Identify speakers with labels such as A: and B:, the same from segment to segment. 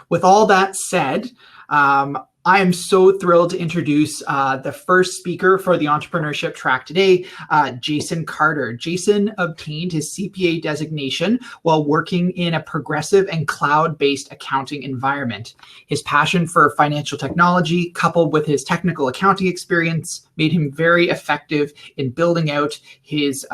A: With all that said, I am so thrilled to introduce the first speaker for the entrepreneurship track today, Jason Carter. Jason obtained his CPA designation while working in a progressive and cloud-based accounting environment. His passion for financial technology, coupled with his technical accounting experience, made him very effective in building out his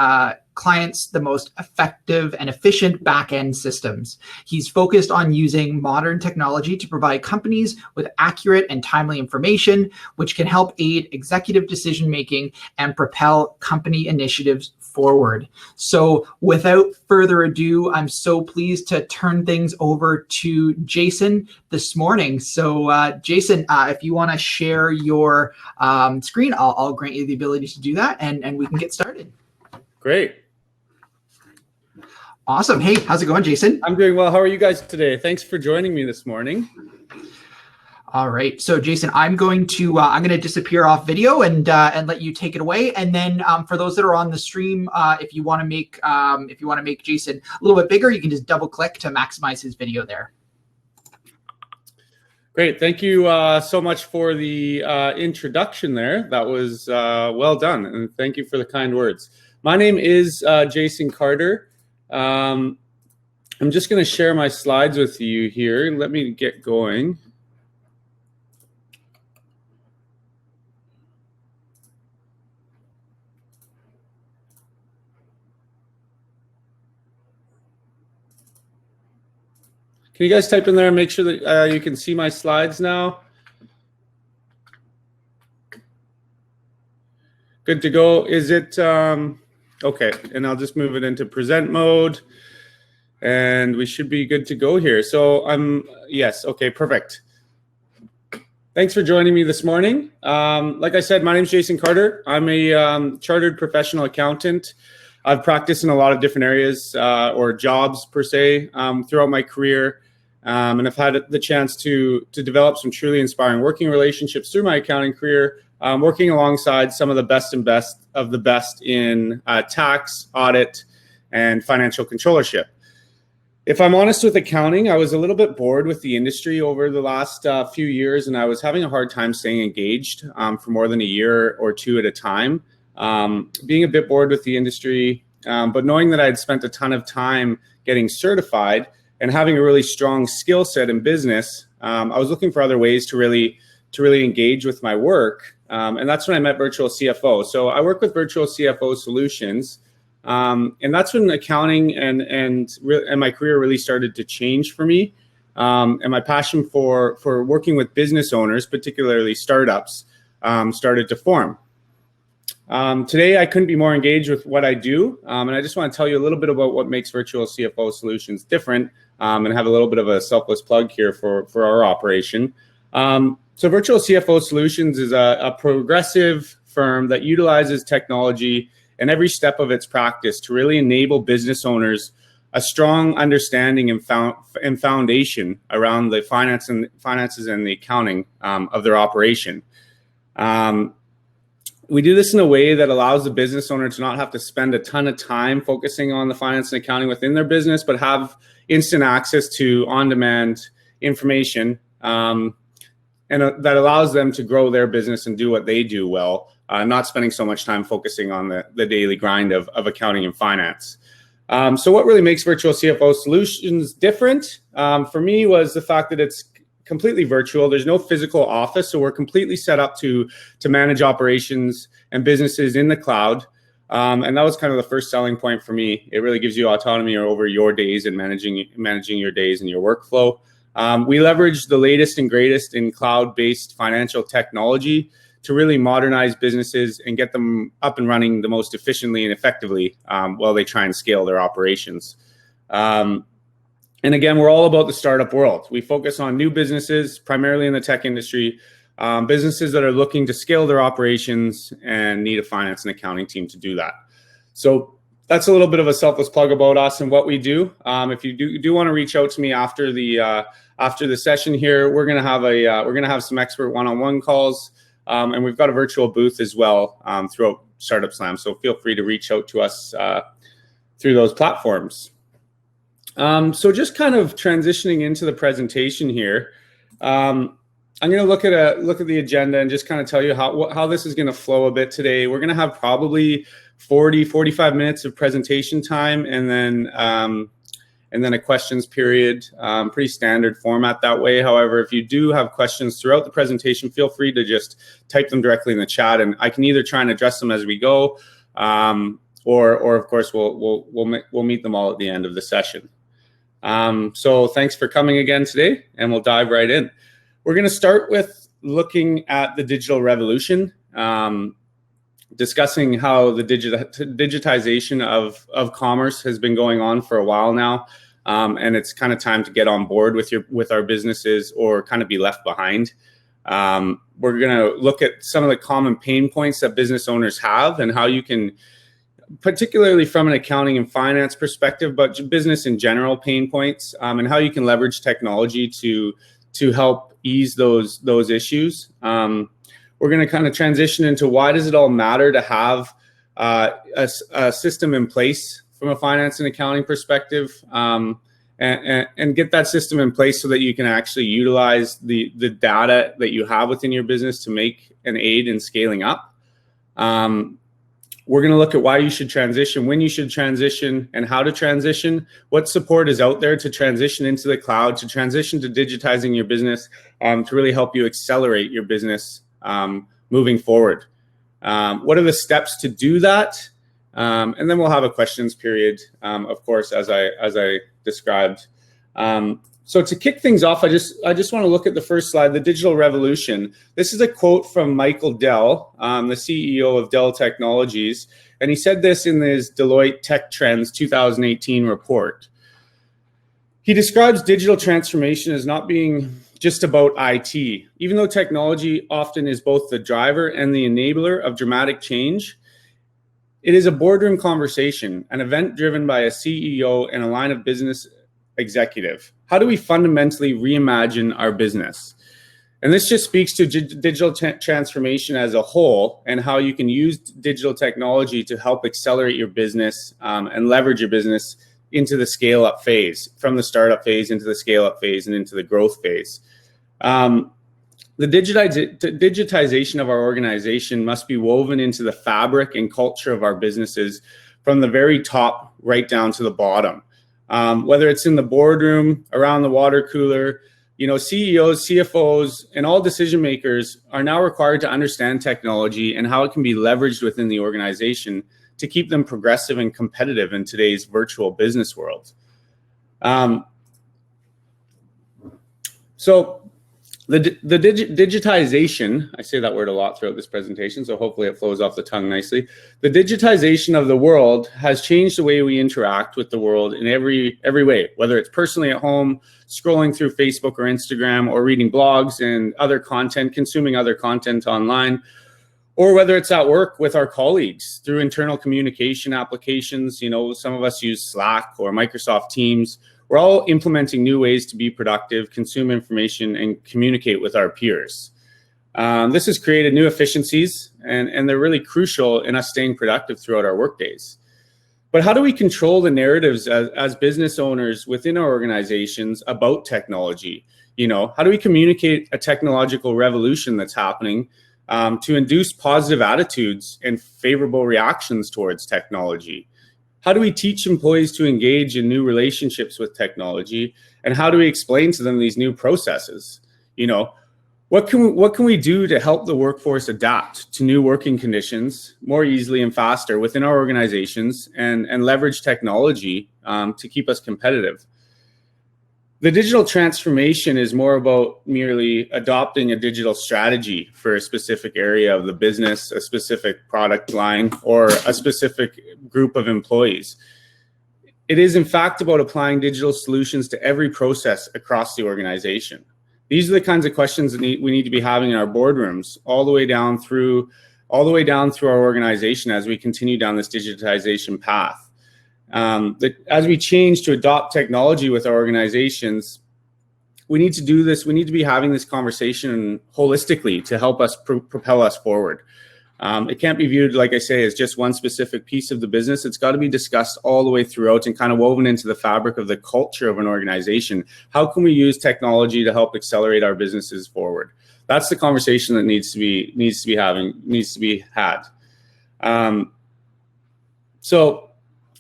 A: clients the most effective and efficient back-end systems. He's focused on using modern technology to provide companies with accurate and timely information, which can help aid executive decision-making and propel company initiatives forward. So without further ado, I'm so pleased to turn things over to Jason this morning. So Jason, if you want to share your screen, I'll grant you the ability to do that, and we can get started.
B: Great.
A: Awesome. Hey, how's it going, Jason?
B: I'm doing well. How are you guys today? Thanks for joining me this morning.
A: All right. So Jason, I'm going to disappear off video and let you take it away. And then for those that are on the stream, if you want to make Jason a little bit bigger, you can just double click to maximize his video there.
B: Great. Thank you so much for the introduction there. That was well done. And thank you for the kind words. My name is Jason Carter. I'm just going to share my slides with you here. Let me get going. Can you guys type in there and make sure that you can see my slides now? Good to go. Is it okay? And I'll just move it into present mode, and we should be good to go here. So yes, okay, perfect. Thanks for joining me this morning. Like I said, my name is Jason Carter. I'm a chartered professional accountant. I've practiced in a lot of different areas or jobs per se throughout my career. And I've had the chance to develop some truly inspiring working relationships through my accounting career, working alongside some of the best of the best in tax, audit, and financial controllership. If I'm honest with accounting, I was a little bit bored with the industry over the last few years, and I was having a hard time staying engaged for more than a year or two at a time. Being a bit bored with the industry, but knowing that I had spent a ton of time getting certified and having a really strong skill set in business, I was looking for other ways to really engage with my work. And that's when I met Virtual CFO. So I work with Virtual CFO Solutions. And that's when accounting and my career really started to change for me. And my passion for working with business owners, particularly startups, started to form. Today, I couldn't be more engaged with what I do. And I just want to tell you a little bit about what makes Virtual CFO Solutions different, and have a little bit of a selfless plug here for our operation. So Virtual CFO Solutions is a progressive firm that utilizes technology in every step of its practice to really enable business owners a strong understanding and foundation around the finances and the accounting of their operation. We do this in a way that allows the business owner to not have to spend a ton of time focusing on the finance and accounting within their business, but have instant access to on-demand information, and that allows them to grow their business and do what they do well, not spending so much time focusing on the daily grind of accounting and finance. So what really makes Virtual CFO Solutions different for me was the fact that it's completely virtual. There's no physical office, so we're completely set up to manage operations and businesses in the cloud. And that was kind of the first selling point for me. It really gives you autonomy over your days and managing your days and your workflow. We leverage the latest and greatest in cloud-based financial technology to really modernize businesses and get them up and running the most efficiently and effectively while they try and scale their operations. And again, we're all about the startup world. We focus on new businesses, primarily in the tech industry, businesses that are looking to scale their operations and need a finance and accounting team to do that. So that's a little bit of a selfless plug about us and what we do. If you do want to reach out to me after the session here, we're gonna have some expert one-on-one calls, and we've got a virtual booth as well throughout Startup Slam. So feel free to reach out to us through those platforms. So just kind of transitioning into the presentation here, I'm going to look at the agenda and just kind of tell you how this is going to flow a bit today. We're going to have probably 45 minutes of presentation time, and then a questions period. Pretty standard format that way. However, if you do have questions throughout the presentation, feel free to just type them directly in the chat, and I can either try and address them as we go, or of course we'll meet them all at the end of the session. So thanks for coming again today, and we'll dive right in. We're going to start with looking at the digital revolution, discussing how the digitization of commerce has been going on for a while now, and it's kind of time to get on board with our businesses or kind of be left behind. We're going to look at some of the common pain points that business owners have and how you can, particularly from an accounting and finance perspective, but business in general pain points, and how you can leverage technology to help ease those issues. We're going to kind of transition into why does it all matter to have a system in place from a finance and accounting perspective, and get that system in place so that you can actually utilize the data that you have within your business to make an aid in scaling up. We're going to look at why you should transition, when you should transition, and how to transition, what support is out there to transition into the cloud, to transition to digitizing your business, to really help you accelerate your business moving forward. What are the steps to do that? And then we'll have a questions period, of course, as I described. So to kick things off, I just want to look at the first slide, the digital revolution. This is a quote from Michael Dell, the CEO of Dell Technologies, and he said this in his Deloitte Tech Trends 2018 report. He describes digital transformation as not being just about IT. Even though technology often is both the driver and the enabler of dramatic change, it is a boardroom conversation, an event driven by a CEO and a line of business executive. How do we fundamentally reimagine our business? And this just speaks to digital transformation as a whole and how you can use digital technology to help accelerate your business and leverage your business into the scale-up phase, from the startup phase into the scale-up phase and into the growth phase. The digitization of our organization must be woven into the fabric and culture of our businesses from the very top right down to the bottom. Whether it's in the boardroom, around the water cooler, CEOs, CFOs, and all decision makers are now required to understand technology and how it can be leveraged within the organization to keep them progressive and competitive in today's virtual business world. So the digitization, I say that word a lot throughout this presentation, so hopefully it flows off the tongue nicely. The digitization of the world has changed the way we interact with the world in every way, whether it's personally at home, scrolling through Facebook or Instagram, or reading blogs and other content, consuming other content online, or whether it's at work with our colleagues through internal communication applications. Some of us use Slack or Microsoft Teams. We're all implementing new ways to be productive, consume information, and communicate with our peers. This has created new efficiencies, and they're really crucial in us staying productive throughout our workdays. But how do we control the narratives as business owners within our organizations about technology? How do we communicate a technological revolution that's happening to induce positive attitudes and favorable reactions towards technology? How do we teach employees to engage in new relationships with technology? And how do we explain to them these new processes? What can we do to help the workforce adapt to new working conditions more easily and faster within our organizations and leverage technology to keep us competitive? The digital transformation is more about merely adopting a digital strategy for a specific area of the business, a specific product line, or a specific group of employees. It is, in fact, about applying digital solutions to every process across the organization. These are the kinds of questions that we need to be having in our boardrooms, all the way down through our organization as we continue down this digitization path. As we change to adopt technology with our organizations, we need to do this. We need to be having this conversation holistically to help us propel us forward. It can't be viewed, like I say, as just one specific piece of the business. It's got to be discussed all the way throughout and kind of woven into the fabric of the culture of an organization. How can we use technology to help accelerate our businesses forward? That's the conversation that needs to be had. So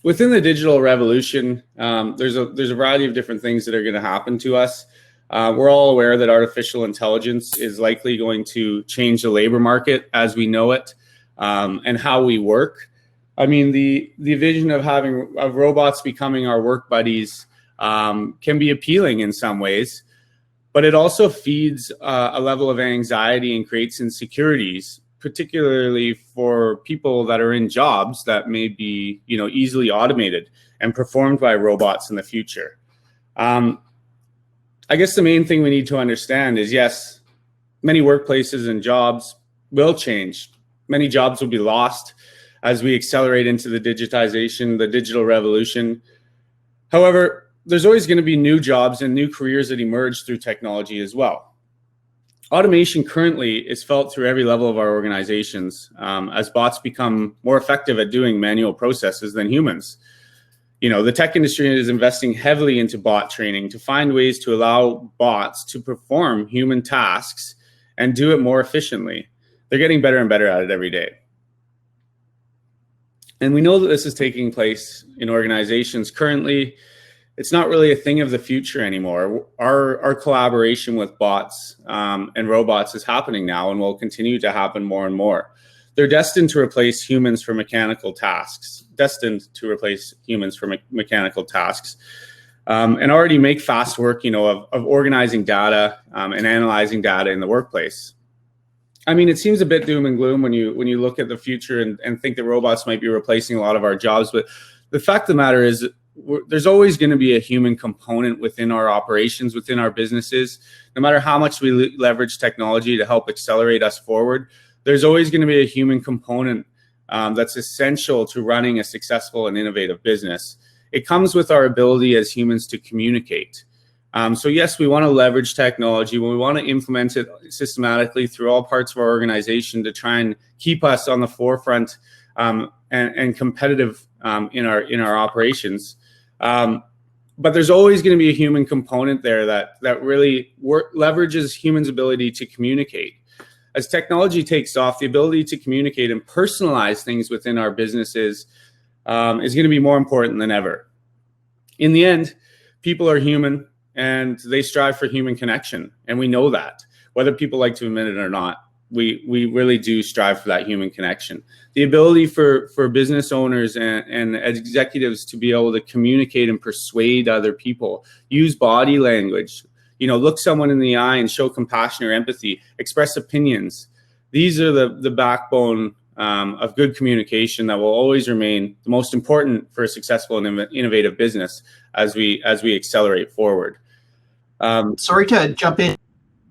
B: within the digital revolution, there's a variety of different things that are going to happen to us. We're all aware that artificial intelligence is likely going to change the labor market as we know it, and how we work. I mean, the vision of robots becoming our work buddies can be appealing in some ways, but it also feeds a level of anxiety and creates insecurities, particularly for people that are in jobs that may be, easily automated and performed by robots in the future. I guess the main thing we need to understand is, yes, many workplaces and jobs will change. Many jobs will be lost as we accelerate into the digitization, the digital revolution. However, there's always going to be new jobs and new careers that emerge through technology as well. Automation currently is felt through every level of our organizations as bots become more effective at doing manual processes than humans. The tech industry is investing heavily into bot training to find ways to allow bots to perform human tasks and do it more efficiently. They're getting better and better at it every day. And we know that this is taking place in organizations currently. It's not really a thing of the future anymore. Our collaboration with bots and robots is happening now and will continue to happen more and more. They're destined to replace humans for mechanical tasks, and already make fast work, of organizing data and analyzing data in the workplace. I mean, it seems a bit doom and gloom when you look at the future and think that robots might be replacing a lot of our jobs. But the fact of the matter is, there's always going to be a human component within our operations, within our businesses. No matter how much we leverage technology to help accelerate us forward, there's always going to be a human component that's essential to running a successful and innovative business. It comes with our ability as humans to communicate. So yes, we want to leverage technology. We want to implement it systematically through all parts of our organization to try and keep us on the forefront and competitive in our operations. But there's always going to be a human component there that really leverages humans' ability to communicate. As technology takes off, the ability to communicate and personalize things within our businesses is going to be more important than ever. In the end, people are human and they strive for human connection. And we know that, whether people like to admit it or not, we really do strive for that human connection. The ability for business owners and executives to be able to communicate and persuade other people, use body language, look someone in the eye and show compassion or empathy, express opinions. These are the backbone of good communication that will always remain the most important for a successful and innovative business as we accelerate forward.
A: Sorry to jump in.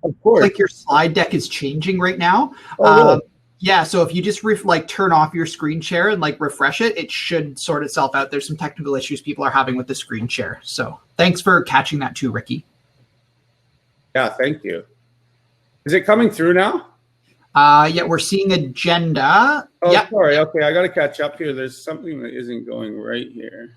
B: Of course.
A: Like your slide deck is changing right now.
B: Oh, really?
A: Yeah, so if you just turn off your screen share and refresh it, it should sort itself out. There's some technical issues people are having with the screen share. So thanks for catching that too, Ricky.
B: Yeah, thank you. Is it coming through now?
A: Yeah, we're seeing agenda.
B: Oh,
A: yep.
B: Sorry. Okay, I got to catch up here. There's something that isn't going right here.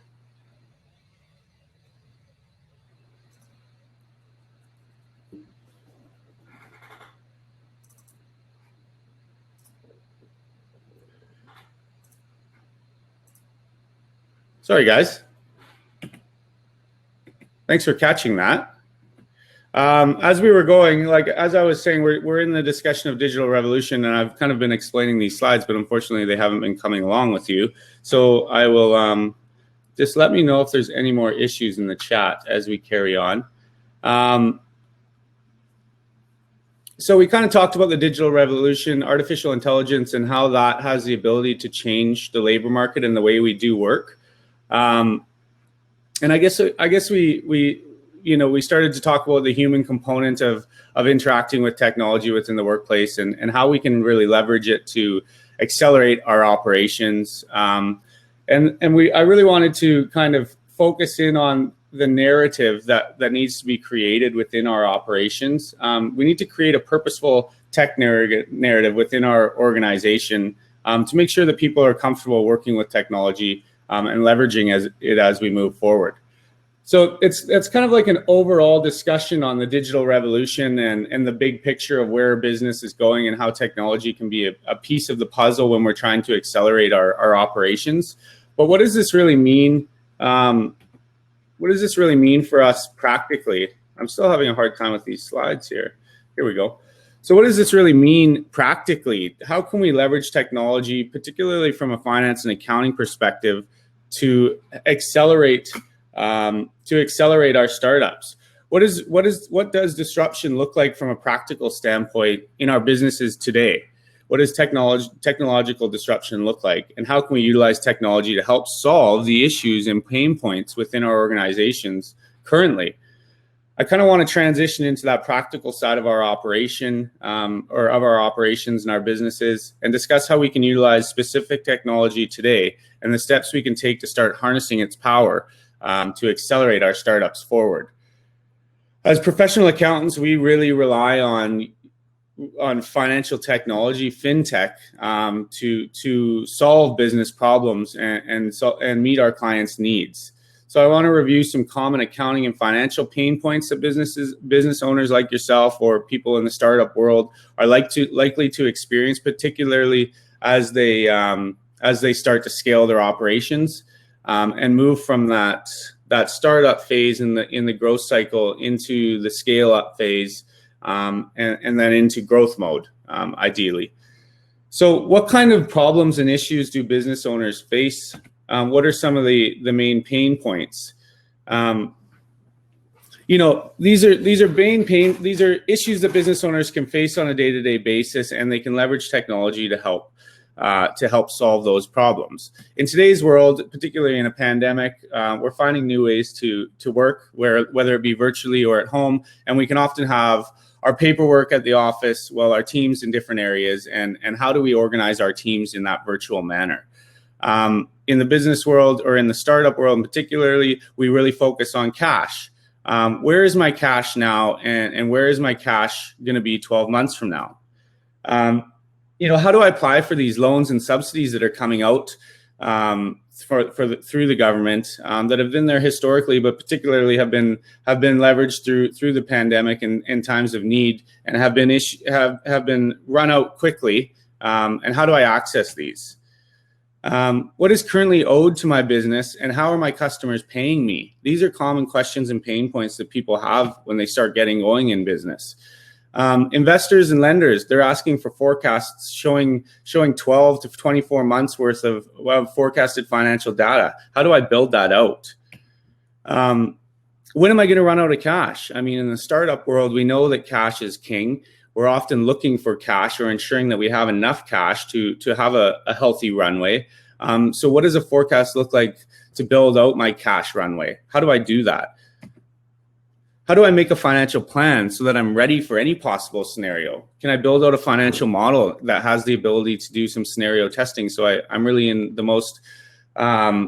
B: Sorry, guys. Thanks for catching that. As we were going, as I was saying, we're in the discussion of digital revolution, and I've kind of been explaining these slides, but unfortunately they haven't been coming along with you. So I will just let me know if there's any more issues in the chat as we carry on. So we kind of talked about the digital revolution, artificial intelligence, and how that has the ability to change the labor market and the way we do work. And I guess we started to talk about the human component of interacting with technology within the workplace and how we can really leverage it to accelerate our operations. I really wanted to kind of focus in on the narrative that needs to be created within our operations. We need to create a purposeful tech narrative within our organization to make sure that people are comfortable working with technology and leveraging it as we move forward. So it's kind of like an overall discussion on the digital revolution and the big picture of where business is going and how technology can be a piece of the puzzle when we're trying to accelerate our operations. But what does this really mean? What does this really mean for us practically? I'm still having a hard time with these slides here. Here we go. So what does this really mean practically? How can we leverage technology, particularly from a finance and accounting perspective, to accelerate our startups? What does disruption look like from a practical standpoint in our businesses today? What does technological disruption look like? And how can we utilize technology to help solve the issues and pain points within our organizations currently? I kind of want to transition into that practical side of our operation or of our operations and our businesses and discuss how we can utilize specific technology today and the steps we can take to start harnessing its power to accelerate our startups forward. As professional accountants, we really rely on financial technology, fintech, to solve business problems and meet our clients' needs. So I want to review some common accounting and financial pain points that business owners like yourself or people in the startup world are likely to experience, particularly as they start to scale their operations and move from that startup phase in the growth cycle into the scale up phase and then into growth mode, ideally. So what kind of problems and issues do business owners face? What are some of the main pain points? These are issues that business owners can face on a day-to-day basis, and they can leverage technology to help solve those problems. In today's world, particularly in a pandemic, we're finding new ways to work, whether it be virtually or at home, and we can often have our paperwork at the office, while our teams in different areas, and how do we organize our teams in that virtual manner? In the business world or in the startup world, particularly, we really focus on cash. Where is my cash now, and where is my cash going to be 12 months from now? How do I apply for these loans and subsidies that are coming out through the government that have been there historically, but particularly have been leveraged through the pandemic and times of need, and have been run out quickly? And how do I access these? What is currently owed to my business, and how are my customers paying me? These are common questions and pain points that people have when they start getting going in business. Investors and lenders, they're asking for forecasts showing 12 to 24 months worth of forecasted financial data. How do I build that out? When am I going to run out of cash? I mean, in the startup world, we know that cash is king. We're often looking for cash or ensuring that we have enough cash to have a healthy runway. So what does a forecast look like to build out my cash runway? How do I do that? How do I make a financial plan so that I'm ready for any possible scenario? Can I build out a financial model that has the ability to do some scenario testing so I'm really in the most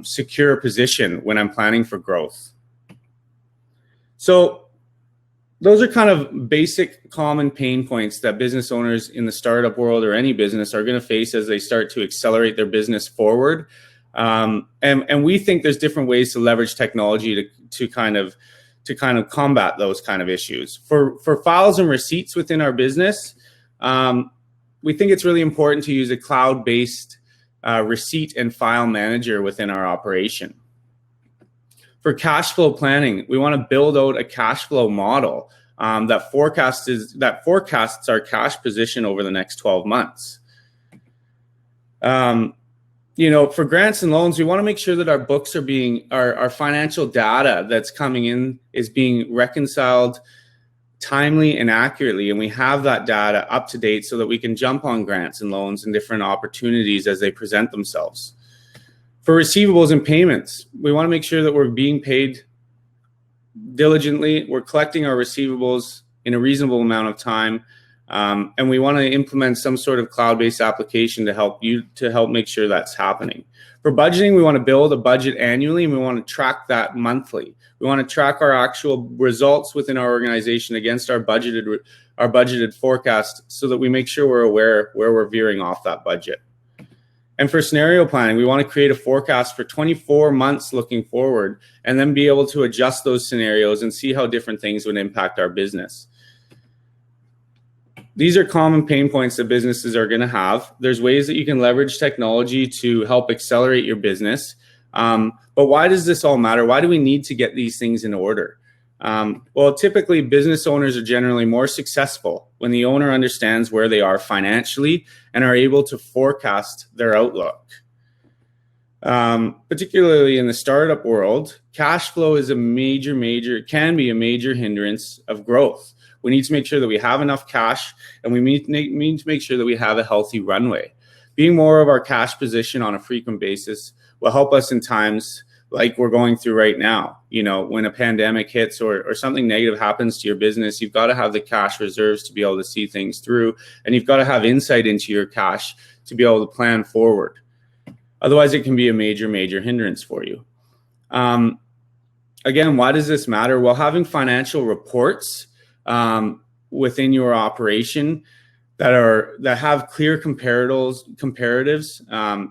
B: secure position when I'm planning for growth? So those are kind of basic common pain points that business owners in the startup world or any business are going to face as they start to accelerate their business forward. And we think there's different ways to leverage technology to kind of combat those kind of issues. For files and receipts within our business, we think it's really important to use a cloud-based receipt and file manager within our operation. For cash flow planning, we want to build out a cash flow model that forecasts our cash position over the next 12 months. For grants and loans, we want to make sure that our books our financial data that's coming in is being reconciled timely and accurately, and we have that data up to date so that we can jump on grants and loans and different opportunities as they present themselves. For receivables and payments, we want to make sure that we're being paid diligently, we're collecting our receivables in a reasonable amount of time, And we want to implement some sort of cloud-based application to help make sure that's happening. For budgeting, we want to build a budget annually, and we want to track that monthly. We want to track our actual results within our organization against our budgeted forecast, so that we make sure we're aware where we're veering off that budget. And for scenario planning, we want to create a forecast for 24 months looking forward, and then be able to adjust those scenarios and see how different things would impact our business. These are common pain points that businesses are going to have. There's ways that you can leverage technology to help accelerate your business. But why does this all matter? Why do we need to get these things in order? Well, typically business owners are generally more successful when the owner understands where they are financially and are able to forecast their outlook. Particularly in the startup world, cash flow is can be a major hindrance of growth. We need to make sure that we have enough cash, and we need to make sure that we have a healthy runway. Being more of our cash position on a frequent basis will help us in times like we're going through right now. You know, when a pandemic hits or something negative happens to your business, you've got to have the cash reserves to be able to see things through, and you've got to have insight into your cash to be able to plan forward. Otherwise, it can be a major hindrance for you. Again, why does this matter? Well, having financial reports within your operation that have clear comparatives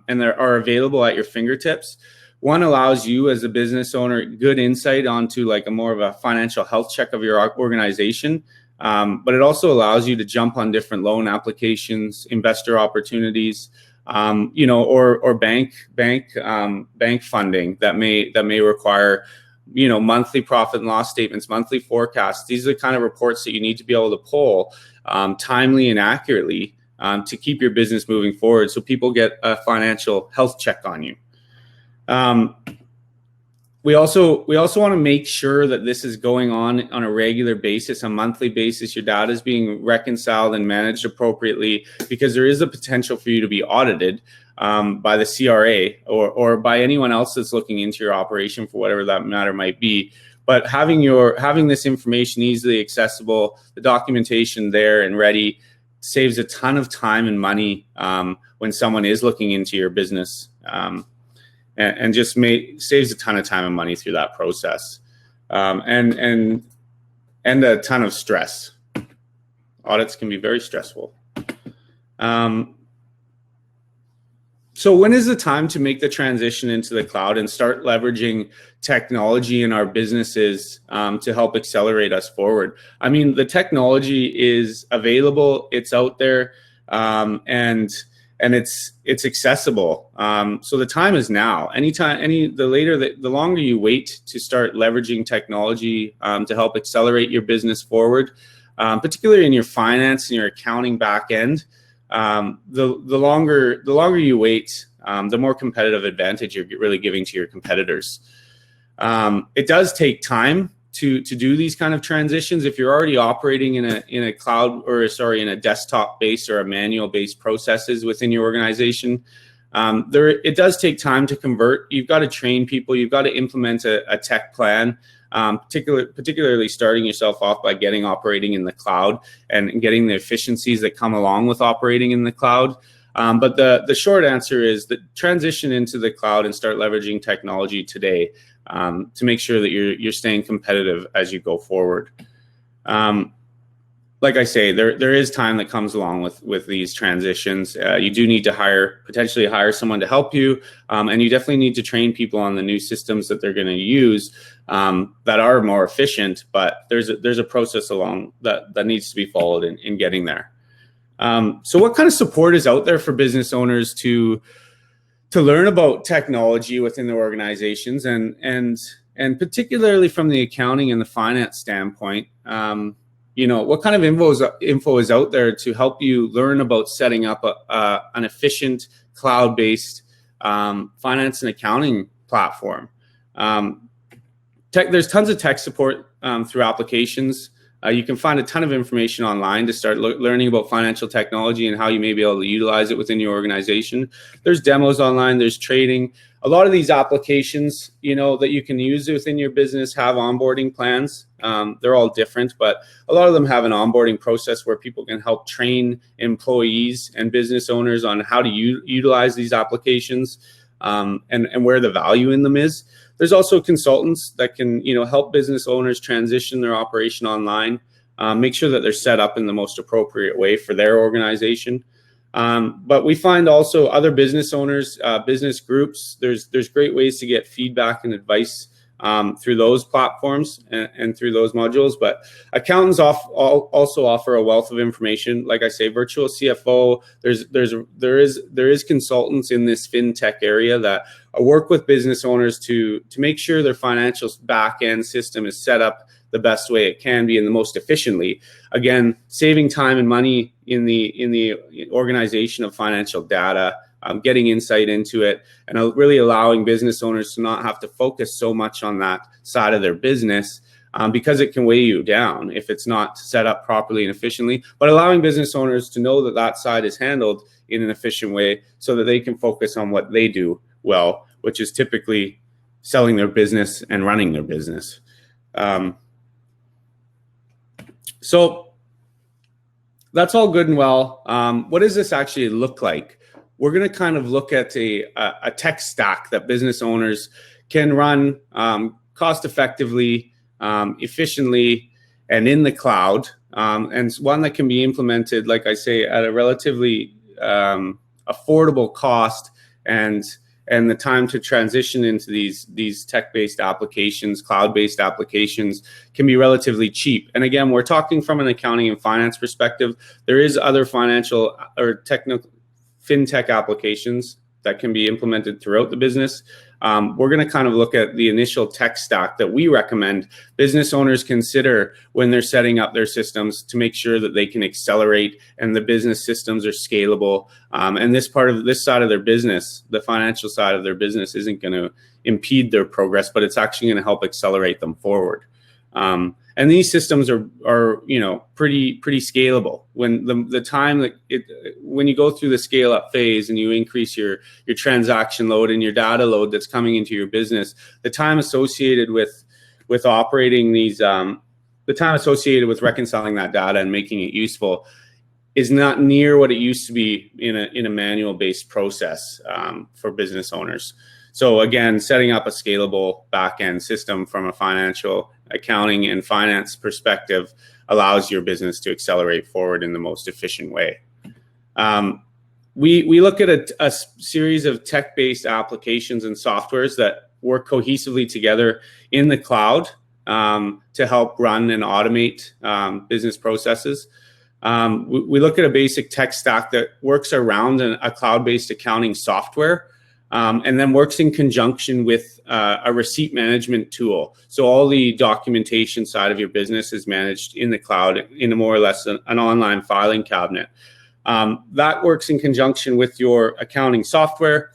B: and that are available at your fingertips. One allows you as a business owner good insight onto like a more of a financial health check of your organization, but it also allows you to jump on different loan applications, investor opportunities, or bank funding that may require monthly profit and loss statements, monthly forecasts. These are the kind of reports that you need to be able to pull timely and accurately to keep your business moving forward, so people get a financial health check on you. We also want to make sure that this is going on a regular basis, a monthly basis. Your data is being reconciled and managed appropriately, because there is a potential for you to be audited by the CRA or by anyone else that's looking into your operation for whatever that matter might be. But having this information easily accessible, the documentation there and ready, saves a ton of time and money when someone is looking into your business, and just saves a ton of time and money through that process, and a ton of stress. Audits can be very stressful. So when is the time to make the transition into the cloud and start leveraging technology in our businesses to help accelerate us forward? I mean, the technology is available, it's out there, and it's accessible. So the time is now. The longer you wait to start leveraging technology to help accelerate your business forward, particularly in your finance and your accounting back end, the longer you wait, the more competitive advantage you're really giving to your competitors. It does take time to do these kind of transitions. If you're already operating in a cloud in a desktop based or a manual based processes within your organization, it does take time to convert. You've got to train people. You've got to implement a tech plan. Particularly starting yourself off by getting operating in the cloud and getting the efficiencies that come along with operating in the cloud. But the short answer is that transition into the cloud and start leveraging technology today to make sure that you're staying competitive as you go forward. Like I say, there is time that comes along with these transitions. You do need to potentially hire someone to help you, and you definitely need to train people on the new systems that they're going to use that are more efficient. But there's a process along that needs to be followed in getting there. So what kind of support is out there for business owners to learn about technology within their organizations, and particularly from the accounting and the finance standpoint? What kind of info is out there to help you learn about setting up an efficient cloud-based finance and accounting platform? There's tons of tech support through applications You can find a ton of information online to start learning about financial technology and how you may be able to utilize it within your organization. There's demos online, there's training. A lot of these applications, that you can use within your business have onboarding plans. They're all different, but a lot of them have an onboarding process where people can help train employees and business owners on how to utilize these applications and where the value in them is. There's also consultants that can, help business owners transition their operation online, make sure that they're set up in the most appropriate way for their organization. But we find also other business owners, business groups, there's great ways to get feedback and advice through those platforms and through those modules. But accountants also offer a wealth of information. Like I say, virtual CFO, there is consultants in this fintech area that work with business owners to make sure their financial back end system is set up the best way it can be and the most efficiently. Again, saving time and money in the organization of financial data, getting insight into it, and really allowing business owners to not have to focus so much on that side of their business because it can weigh you down if it's not set up properly and efficiently, but allowing business owners to know that that side is handled in an efficient way so that they can focus on what they do well, which is typically selling their business and running their business. So that's all good and well. What does this actually look like? We're going to kind of look at a tech stack that business owners can run cost effectively, efficiently, and in the cloud, and one that can be implemented, like I say, at a relatively affordable cost, and the time to transition into these tech-based applications, cloud-based applications, can be relatively cheap. And again, we're talking from an accounting and finance perspective. There is other financial or technical fintech applications that can be implemented throughout the business. We're going to kind of look at the initial tech stack that we recommend business owners consider when they're setting up their systems to make sure that they can accelerate and the business systems are scalable. And this side of their business, the financial side of their business, isn't going to impede their progress, but it's actually going to help accelerate them forward. And these systems are pretty scalable. When the time that when you go through the scale up phase and you increase your transaction load and your data load that's coming into your business, the time associated with operating these, the time associated with reconciling that data and making it useful is not near what it used to be in a manual based process for business owners. So again, setting up a scalable back-end system from a financial, accounting, and finance perspective allows your business to accelerate forward in the most efficient way. We look at a series of tech-based applications and softwares that work cohesively together in the cloud to help run and automate business processes. We look at a basic tech stack that works around a cloud-based accounting software, and then works in conjunction with a receipt management tool. So all the documentation side of your business is managed in the cloud in a more or less an online filing cabinet. That works in conjunction with your accounting software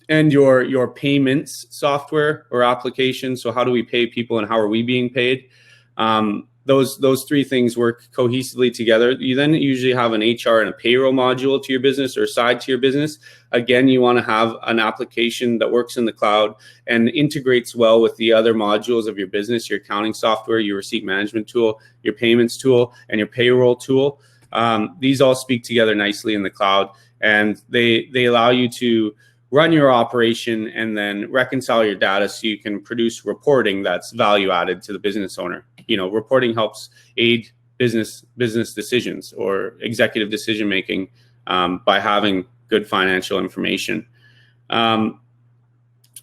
B: and your payments software or application. So how do we pay people and how are we being paid? Those three things work cohesively together. You then usually have an HR and a payroll module to your business or side to your business. Again, you want to have an application that works in the cloud and integrates well with the other modules of your business, your accounting software, your receipt management tool, your payments tool, and your payroll tool. These all speak together nicely in the cloud, and they allow you to run your operation and then reconcile your data so you can produce reporting that's value added to the business owner. Reporting helps aid business decisions or executive decision making by having good financial information.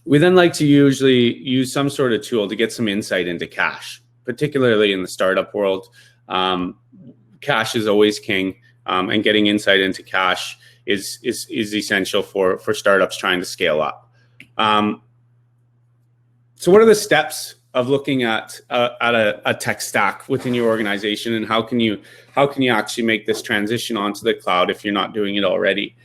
B: We then like to usually use some sort of tool to get some insight into cash, particularly in the startup world. Cash is always king, and getting insight into cash is essential for startups trying to scale up. So what are the steps of looking at a tech stack within your organization, and how can you actually make this transition onto the cloud if you're not doing it already?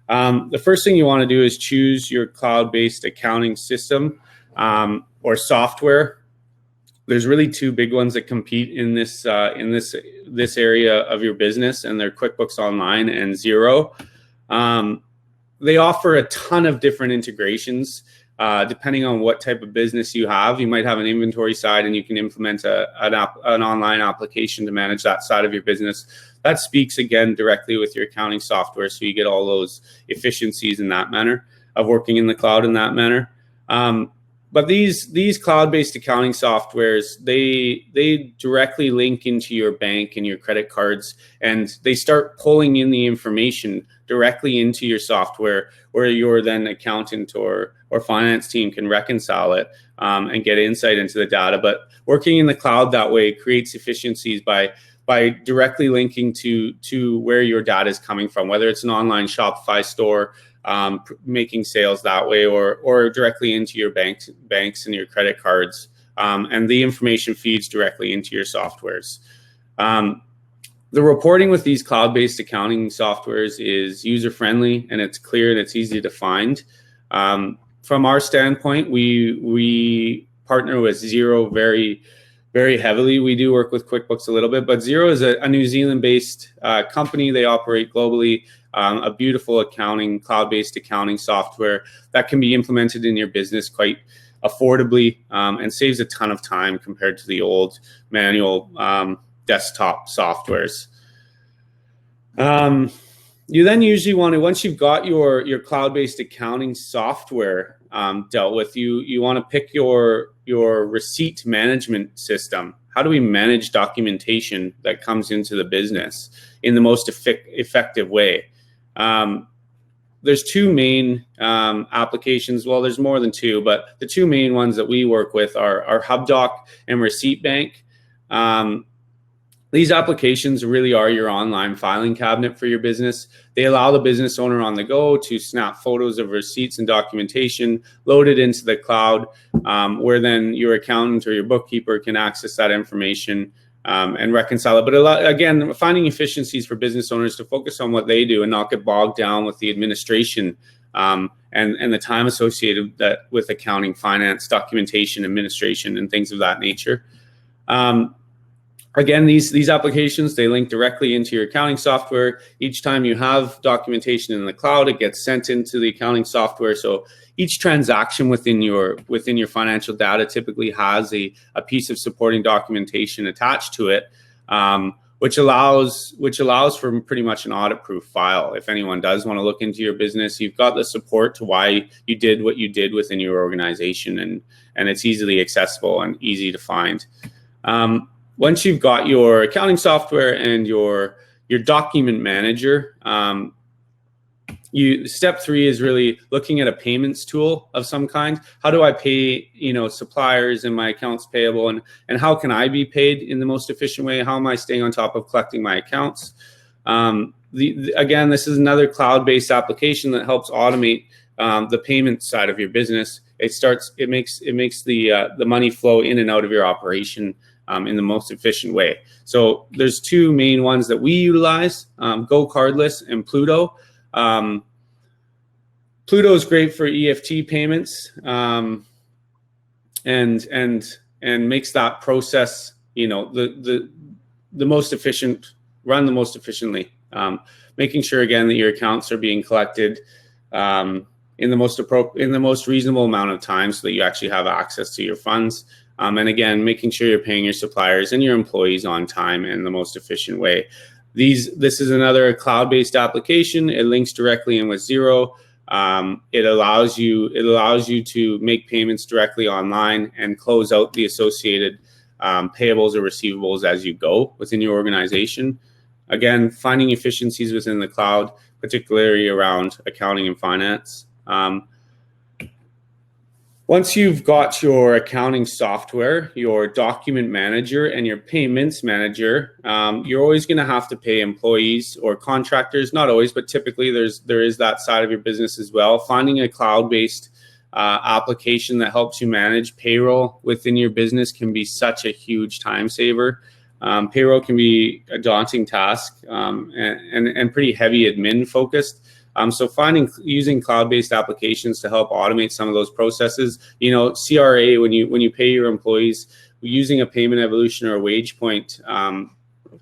B: The first thing you want to do is choose your cloud-based accounting system or software. there's really two big ones that compete in this area of your business, and they're QuickBooks Online and Xero. They offer a ton of different integrations. Depending on what type of business you have, you might have an inventory side, and you can implement an online application to manage that side of your business. That speaks again directly with your accounting software, so you get all those efficiencies in that manner of working in the cloud in that manner. But these cloud-based accounting softwares, they directly link into your bank and your credit cards, and they start pulling in the information directly into your software, where your then accountant or finance team can reconcile it and get insight into the data. But working in the cloud that way creates efficiencies by directly linking to where your data is coming from, whether it's an online Shopify store, making sales that way, or directly into your banks and your credit cards, and the information feeds directly into your softwares. The reporting with these cloud-based accounting softwares is user-friendly, and it's clear and it's easy to find. From our standpoint, we partner with Xero very, very heavily. We do work with QuickBooks a little bit, but Xero is a New Zealand-based company. They operate globally. A beautiful cloud-based accounting software that can be implemented in your business quite affordably, and saves a ton of time compared to the old manual desktop softwares. You then usually want to, once you've got your cloud-based accounting software dealt with, you want to pick your receipt management system. How do we manage documentation that comes into the business in the most effective way? There's two main applications. Well, there's more than two, but the two main ones that we work with are HubDoc and Receipt Bank. These applications really are your online filing cabinet for your business. They allow the business owner on the go to snap photos of receipts and documentation, load it into the cloud, where then your accountant or your bookkeeper can access that information and reconcile it. But again, finding efficiencies for business owners to focus on what they do and not get bogged down with the administration and the time associated with accounting, finance, documentation, administration, and things of that nature. Again, these applications, they link directly into your accounting software. Each time you have documentation in the cloud, it gets sent into the accounting software. So each transaction within your financial data typically has a piece of supporting documentation attached to it, which allows for pretty much an audit-proof file. If anyone does want to look into your business, you've got the support to why you did what you did within your organization, and it's easily accessible and easy to find. Once you've got your accounting software and your document manager, step 3 is really looking at a payments tool of some kind. How do I pay, suppliers and my accounts payable, and how can I be paid in the most efficient way? How am I staying on top of collecting my accounts? Again, this is another cloud-based application that helps automate the payment side of your business. It makes the money flow in and out of your operation in the most efficient way. So there's two main ones that we utilize, Go Cardless and Pluto. Pluto is great for EFT payments, and makes that process, the most efficient, run the most efficiently, making sure again that your accounts are being collected in the most reasonable amount of time, so that you actually have access to your funds. And again, making sure you're paying your suppliers and your employees on time in the most efficient way. This is another cloud-based application. It links directly in with Xero. It allows you to make payments directly online and close out the associated payables or receivables as you go within your organization. Again, finding efficiencies within the cloud, particularly around accounting and finance. Once you've got your accounting software, your document manager, and your payments manager, you're always going to have to pay employees or contractors. Not always, but typically there is that side of your business as well. Finding a cloud-based application that helps you manage payroll within your business can be such a huge time saver. Payroll can be a daunting task and pretty heavy admin focused. So using cloud-based applications to help automate some of those processes. CRA, when you pay your employees, using a payment evolution or a wage point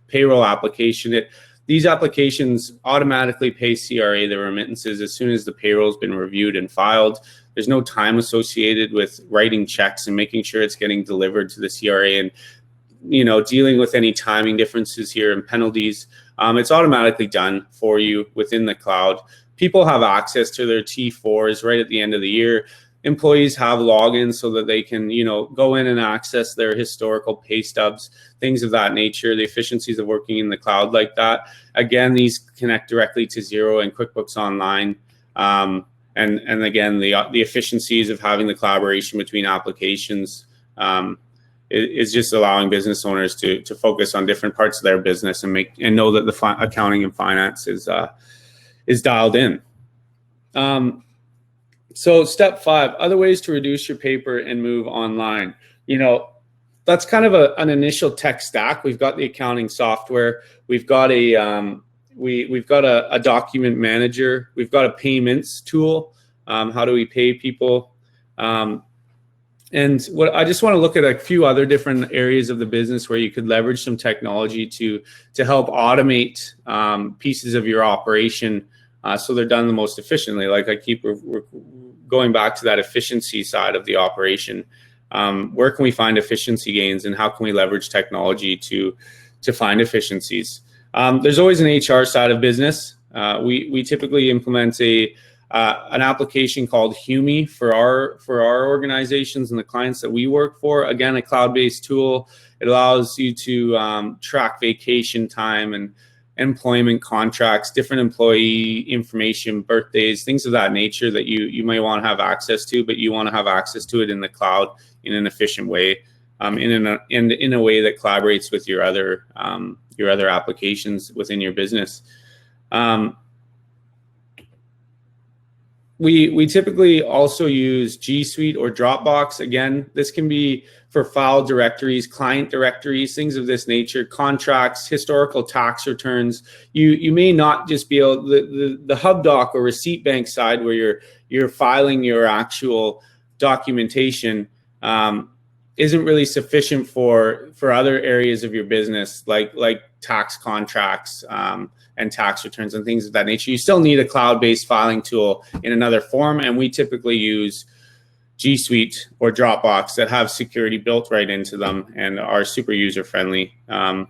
B: payroll application, these applications automatically pay CRA the remittances as soon as the payroll's been reviewed and filed. There's no time associated with writing checks and making sure it's getting delivered to the CRA and dealing with any timing differences here and penalties. It's automatically done for you within the cloud. People have access to their T4s right at the end of the year. Employees have logins so that they can, go in and access their historical pay stubs, things of that nature, the efficiencies of working in the cloud like that. Again, these connect directly to Xero and QuickBooks Online. And again, the efficiencies of having the collaboration between applications is just allowing business owners to focus on different parts of their business and know that the accounting and finance is dialed in. So step 5, other ways to reduce your paper and move online. That's kind of an initial tech stack. We've got the accounting software. We've got we've got a document manager. We've got a payments tool. How do we pay people? And what I just want to look at a few other different areas of the business where you could leverage some technology to help automate pieces of your operation so they're done the most efficiently. Like I keep going back to that efficiency side of the operation. Where can we find efficiency gains and how can we leverage technology to find efficiencies? There's always an HR side of business. We typically implement an application called Humi for our organizations and the clients that we work for. Again, a cloud-based tool. It allows you to track vacation time and employment contracts, different employee information, birthdays, things of that nature that you may want to have access to, but you want to have access to it in the cloud in an efficient way, in a way that collaborates with your other applications within your business. We typically also use G Suite or Dropbox. Again, this can be for file directories, client directories, things of this nature, contracts, historical tax returns. You may not just be able, the hub doc or receipt bank side where you're filing your actual documentation isn't really sufficient for other areas of your business like tax contracts and tax returns and things of that nature. You still need a cloud-based filing tool in another form, and we typically use G Suite or Dropbox that have security built right into them and are super user-friendly. For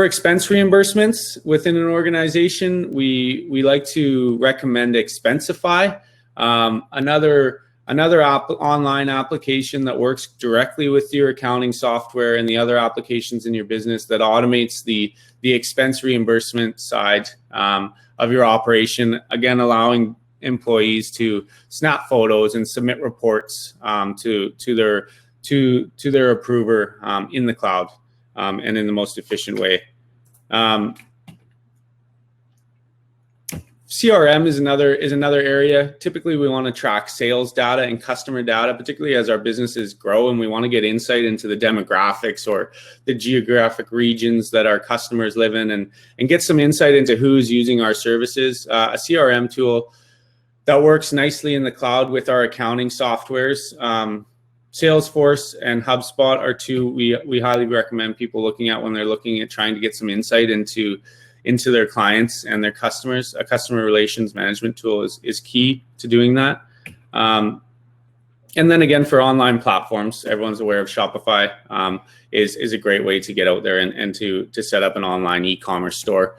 B: expense reimbursements within an organization, we like to recommend Expensify, another online application that works directly with your accounting software and the other applications in your business that automates the expense reimbursement side of your operation. Again, allowing employees to snap photos and submit reports to their approver in the cloud and in the most efficient way. CRM is another area. Typically, we want to track sales data and customer data, particularly as our businesses grow, and we want to get insight into the demographics or the geographic regions that our customers live in, and get some insight into who's using our services. A CRM tool that works nicely in the cloud with our accounting softwares. Salesforce and HubSpot are two we highly recommend people looking at when they're looking at trying to get some insight into their clients and their customers. A customer relations management tool is key to doing that. And then again, for online platforms, everyone's aware of Shopify is a great way to get out there and to set up an online e-commerce store.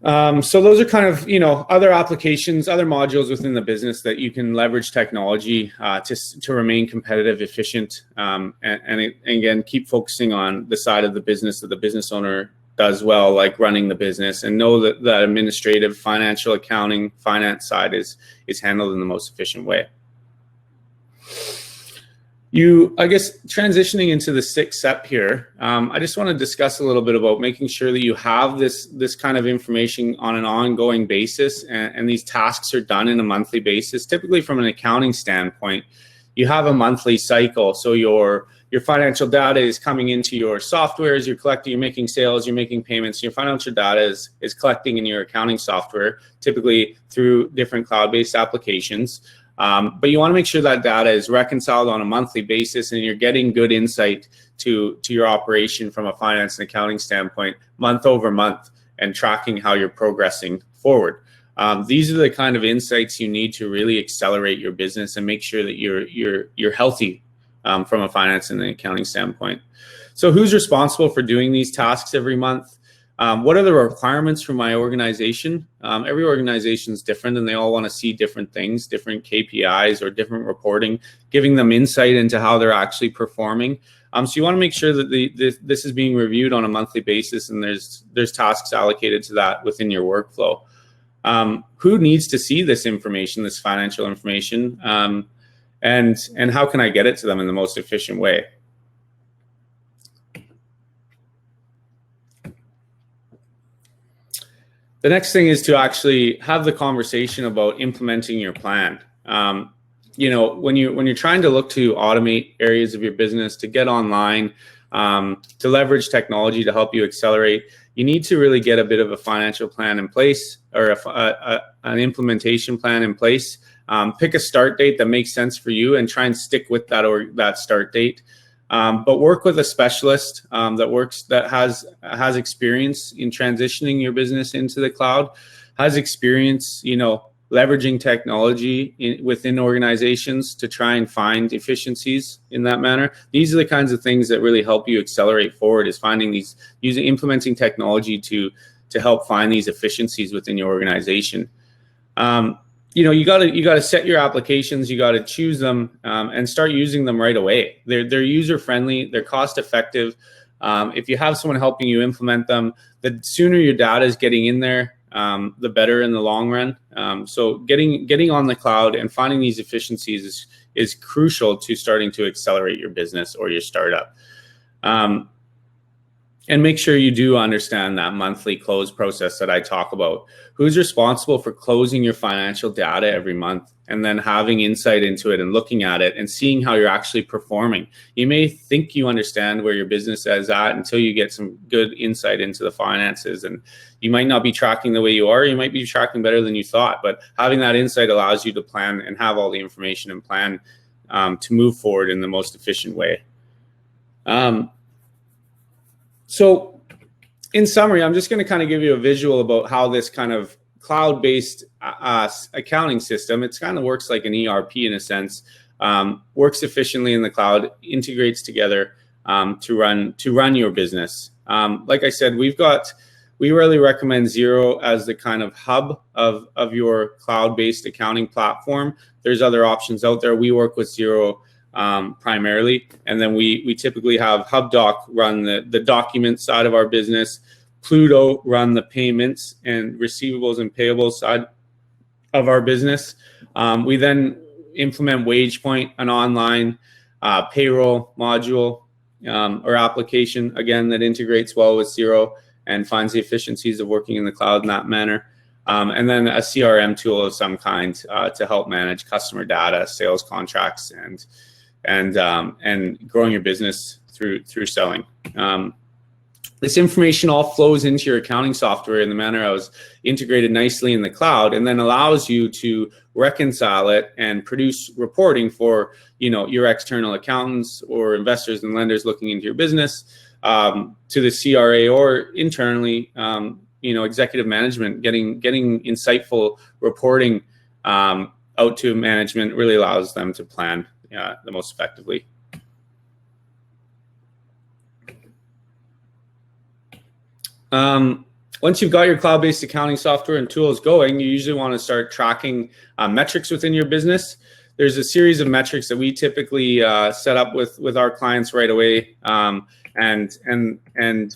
B: So those are kind of, other applications, other modules within the business that you can leverage technology to remain competitive, efficient, and again, keep focusing on the side of the business that the business owner does well, like running the business, and know that the administrative, financial, accounting, finance side is handled in the most efficient way. I guess transitioning into the 6th step here, I just want to discuss a little bit about making sure that you have this kind of information on an ongoing basis, and these tasks are done in a monthly basis. Typically, from an accounting standpoint, you have a monthly cycle. So your financial data is coming into your softwares, you're collecting, you're making sales, you're making payments. Your financial data is collecting in your accounting software, typically through different cloud-based applications. But you want to make sure that data is reconciled on a monthly basis and you're getting good insight to your operation from a finance and accounting standpoint, month over month, and tracking how you're progressing forward. These are the kind of insights you need to really accelerate your business and make sure that you're healthy from a finance and accounting standpoint. So who's responsible for doing these tasks every month? What are the requirements for my organization? Every organization is different and they all want to see different things, different KPIs or different reporting, giving them insight into how they're actually performing. So you want to make sure that this is being reviewed on a monthly basis and there's tasks allocated to that within your workflow. Who needs to see this information, this financial information, and how can I get it to them in the most efficient way? The next thing is to actually have the conversation about implementing your plan. You know, when you're trying to look to automate areas of your business, to get online, to leverage technology to help you accelerate, you need to really get a bit of a financial plan in place or an implementation plan in place. Pick a start date that makes sense for you and try and stick with that start date. But work with a specialist that has experience in transitioning your business into the cloud, has experience, you know, leveraging technology within organizations to try and find efficiencies in that manner. These are the kinds of things that really help you accelerate forward, is implementing technology to help find these efficiencies within your organization. You know, you gotta set your applications, you gotta choose them and start using them right away. They're user friendly, they're cost effective. If you have someone helping you implement them, the sooner your data is getting in there, the better in the long run. So getting on the cloud and finding these efficiencies is crucial to starting to accelerate your business or your startup. And make sure you do understand that monthly close process that I talk about. Who's responsible for closing your financial data every month and then having insight into it and looking at it and seeing how you're actually performing. You may think you understand where your business is at until you get some good insight into the finances, and you might not be tracking the way you are. You might be tracking better than you thought, but having that insight allows you to plan and have all the information and plan to move forward in the most efficient way. So in summary, I'm just going to kind of give you a visual about how this kind of cloud-based accounting system, it's kind of works like an ERP in a sense, works efficiently in the cloud, integrates together to run your business. Like I said, we really recommend Xero as the kind of hub of your cloud-based accounting platform. There's other options out there. We work with Xero primarily, and then we typically have HubDoc run the document side of our business, Pluto run the payments and receivables and payables side of our business. We then implement WagePoint, an online payroll module or application, again, that integrates well with Xero and finds the efficiencies of working in the cloud in that manner. And then a CRM tool of some kind to help manage customer data, sales contracts, and growing your business through selling. This information all flows into your accounting software in the manner I was integrated nicely in the cloud, and then allows you to reconcile it and produce reporting for, you know, your external accountants or investors and lenders looking into your business, to the CRA or internally, you know, executive management. Getting insightful reporting out to management really allows them to plan the most effectively. Once you've got your cloud-based accounting software and tools going, you usually want to start tracking metrics within your business. There's a series of metrics that we typically set up with our clients right away, and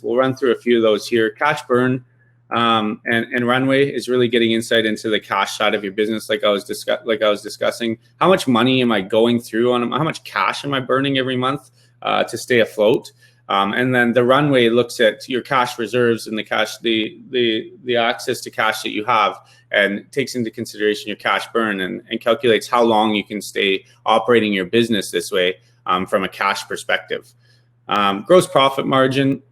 B: we'll run through a few of those here. Cash burn and runway is really getting insight into the cash side of your business, like I was discussing. How much money am I going through on? How much cash am I burning every month to stay afloat? And then the runway looks at your cash reserves and the access to cash that you have, and takes into consideration your cash burn and calculates how long you can stay operating your business this way from a cash perspective. Gross profit margin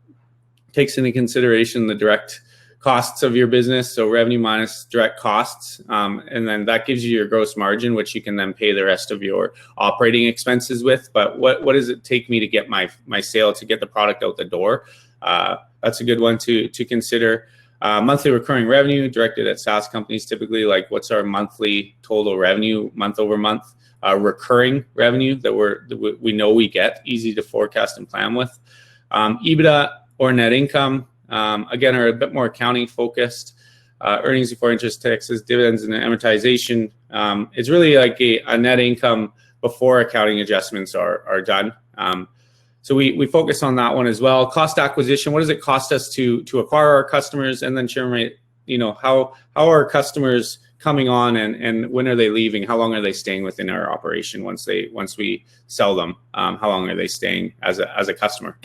B: takes into consideration the direct costs of your business, so revenue minus direct costs, and then that gives you your gross margin, which you can then pay the rest of your operating expenses with. But what does it take me to get my sale, to get the product out the door? That's a good one to consider. Monthly recurring revenue directed at SaaS companies, typically, like what's our monthly total revenue month over month? Recurring revenue that we know we get, easy to forecast and plan with. EBITDA or net income, again, are a bit more accounting focused. Earnings before interest, taxes, dividends, and amortization. It's really like a net income before accounting adjustments are done. So we focus on that one as well. Cost acquisition, what does it cost us to acquire our customers? And then churn rate, how are customers coming on, and when are they leaving? How long are they staying within our operation once we sell them? How long are they staying as a customer?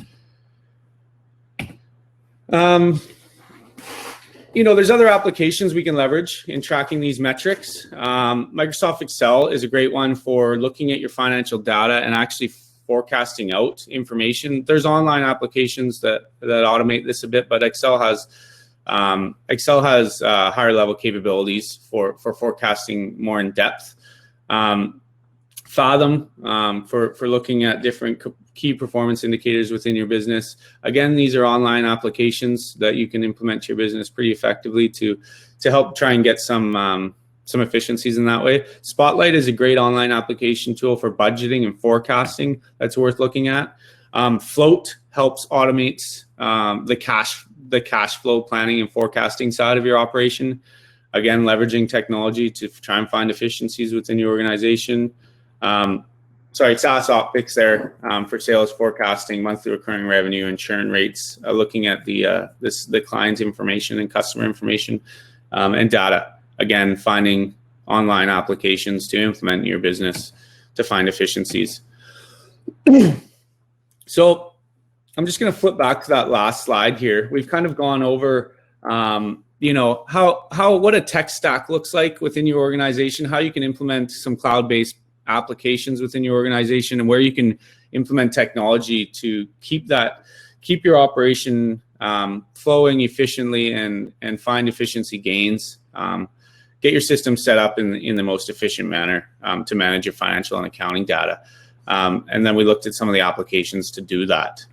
B: There's other applications we can leverage in tracking these metrics. Microsoft Excel is a great one for looking at your financial data and actually forecasting out information. There's online applications that automate this a bit, but Excel has higher level capabilities for forecasting more in depth. Fathom for looking at different key performance indicators within your business. Again, these are online applications that you can implement to your business pretty effectively to help try and get some efficiencies in that way. Spotlight is a great online application tool for budgeting and forecasting that's worth looking at. Float helps automate the cash flow planning and forecasting side of your operation. Again, leveraging technology to try and find efficiencies within your organization. SaaS optics there for sales forecasting, monthly recurring revenue, and churn rates, looking at the client's information and customer information, and data. Again, finding online applications to implement in your business to find efficiencies. So I'm just going to flip back to that last slide here. We've kind of gone over, what a tech stack looks like within your organization, how you can implement some cloud-based applications within your organization, and where you can implement technology to keep your operation flowing efficiently and find efficiency gains. Get your system set up in the most efficient manner to manage your financial and accounting data. And then we looked at some of the applications to do that.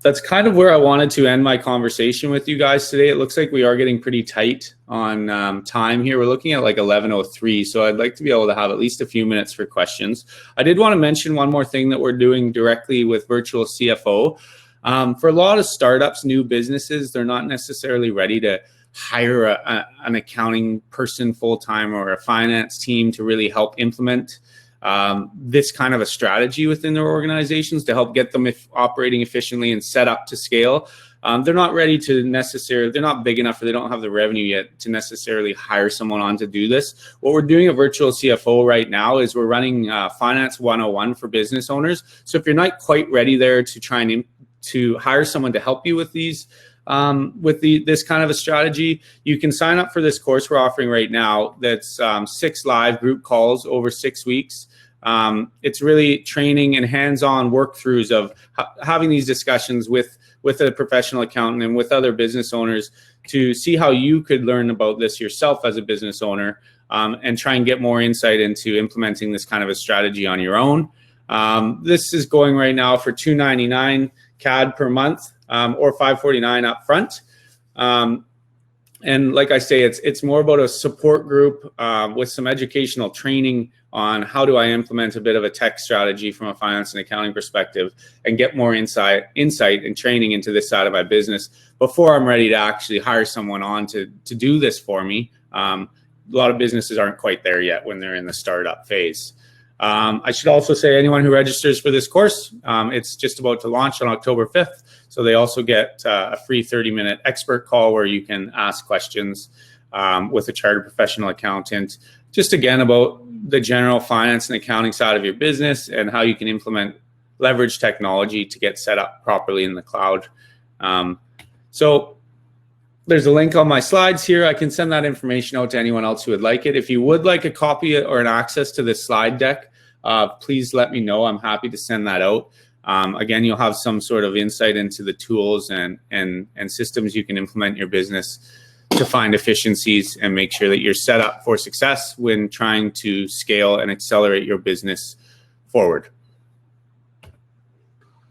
B: That's kind of where I wanted to end my conversation with you guys today. It looks like we are getting pretty tight on time here. We're looking at like 11:03, so I'd like to be able to have at least a few minutes for questions. I did want to mention one more thing that we're doing directly with Virtual CFO. For a lot of startups, new businesses, they're not necessarily ready to hire an accounting person full-time or a finance team to really help implement this kind of a strategy within their organizations to help get them operating efficiently and set up to scale. They're not ready to they're not big enough, or they don't have the revenue yet to necessarily hire someone on to do this. What we're doing at Virtual CFO right now is we're running Finance 101 for business owners. So if you're not quite ready there to try and to hire someone to help you with these, this kind of a strategy, you can sign up for this course we're offering right now. That's 6 live group calls over 6 weeks. It's really training and hands-on workthroughs of having these discussions with a professional accountant and with other business owners to see how you could learn about this yourself as a business owner, and try and get more insight into implementing this kind of a strategy on your own. This is going right now for $299 CAD per month, or $549 up front. And like I say, it's more about a support group with some educational training on how do I implement a bit of a tech strategy from a finance and accounting perspective and get more insight and training into this side of my business before I'm ready to actually hire someone on to do this for me. A lot of businesses aren't quite there yet when they're in the startup phase. I should also say anyone who registers for this course, it's just about to launch on October 5th. So they also get a free 30-minute expert call where you can ask questions with a chartered professional accountant, just again about the general finance and accounting side of your business and how you can leverage technology to get set up properly in the cloud. So there's a link on my slides here. I can send that information out to anyone else who would like it. If you would like a copy or an access to this slide deck, please let me know. I'm happy to send that out. Again, you'll have some sort of insight into the tools and systems you can implement in your business to find efficiencies and make sure that you're set up for success when trying to scale and accelerate your business forward.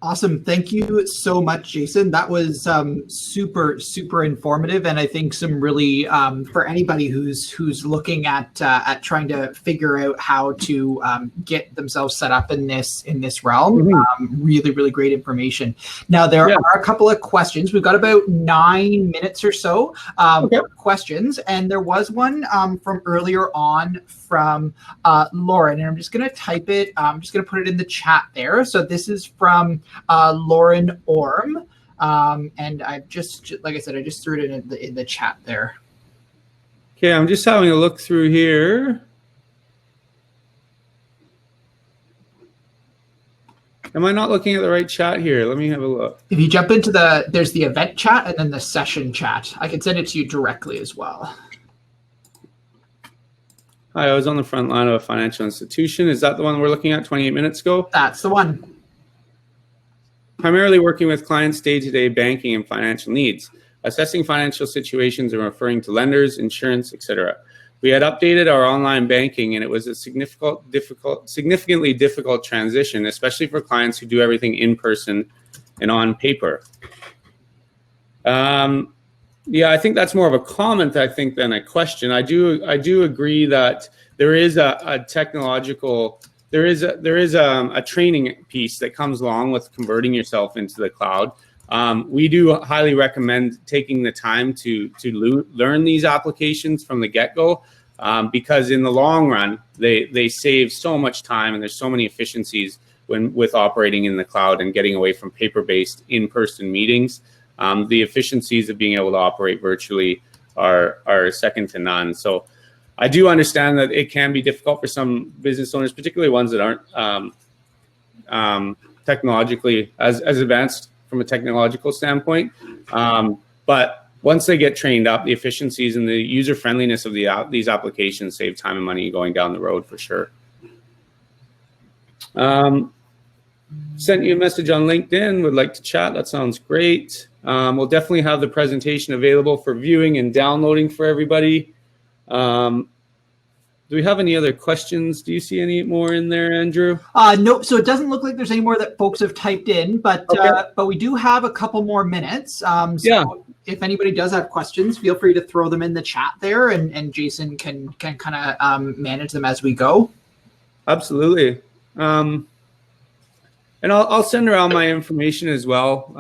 A: Awesome. Thank you so much, Jason. That was super, super informative. And I think some really, for anybody who's looking at trying to figure out how to get themselves set up in this realm, really, really great information. Now, there are a couple of questions. We've got about 9 minutes or so for questions. And there was one from earlier on from Lauren, and I'm just going to type it. I'm just going to put it in the chat there. So this is from Lauren Orm, and I've just, like I said, I just threw it in the chat there.
B: Okay, I'm just having a look through here. Am I not looking at the right chat here? Let me have a look.
A: If you jump into there's the event chat and then the session chat. I can send it to you directly as well.
B: Hi, I was on the front line of a financial institution. Is that the one we're looking at 28 minutes ago?
A: That's the one.
B: Primarily working with clients' day-to-day banking and financial needs, assessing financial situations and referring to lenders, insurance, etc. We had updated our online banking, and it was a significantly difficult transition, especially for clients who do everything in person and on paper. Yeah, I think that's more of a comment, I think, than a question. I do agree that there is a technological, there is a training piece that comes along with converting yourself into the cloud. We do highly recommend taking the time to learn these applications from the get-go, because in the long run, they save so much time, and there's so many efficiencies with operating in the cloud and getting away from paper-based in-person meetings. The efficiencies of being able to operate virtually are second to none. So I do understand that it can be difficult for some business owners, particularly ones that aren't technologically as advanced from a technological standpoint. But once they get trained up, the efficiencies and the user friendliness of these applications save time and money going down the road for sure. Sent you a message on LinkedIn, would like to chat. That sounds great. We'll definitely have the presentation available for viewing and downloading for everybody. Do we have any other questions? Do you see any more in there, Andrew?
A: No, so it doesn't look like there's any more that folks have typed in, but we do have a couple more minutes. So if anybody does have questions, feel free to throw them in the chat there, and Jason can kind of manage them as we go. Absolutely.
B: And I'll send around my information as well,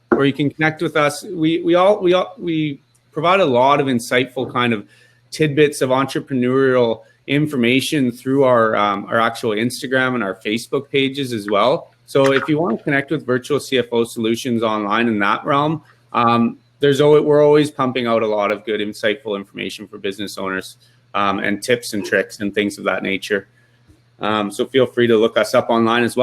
B: where you can connect with us. We provide a lot of insightful kind of tidbits of entrepreneurial information through our actual Instagram and our Facebook pages as well. So if you want to connect with Virtual CFO Solutions online in that realm, we're always pumping out a lot of good, insightful information for business owners, and tips and tricks and things of that nature. So feel free to look us up online as well.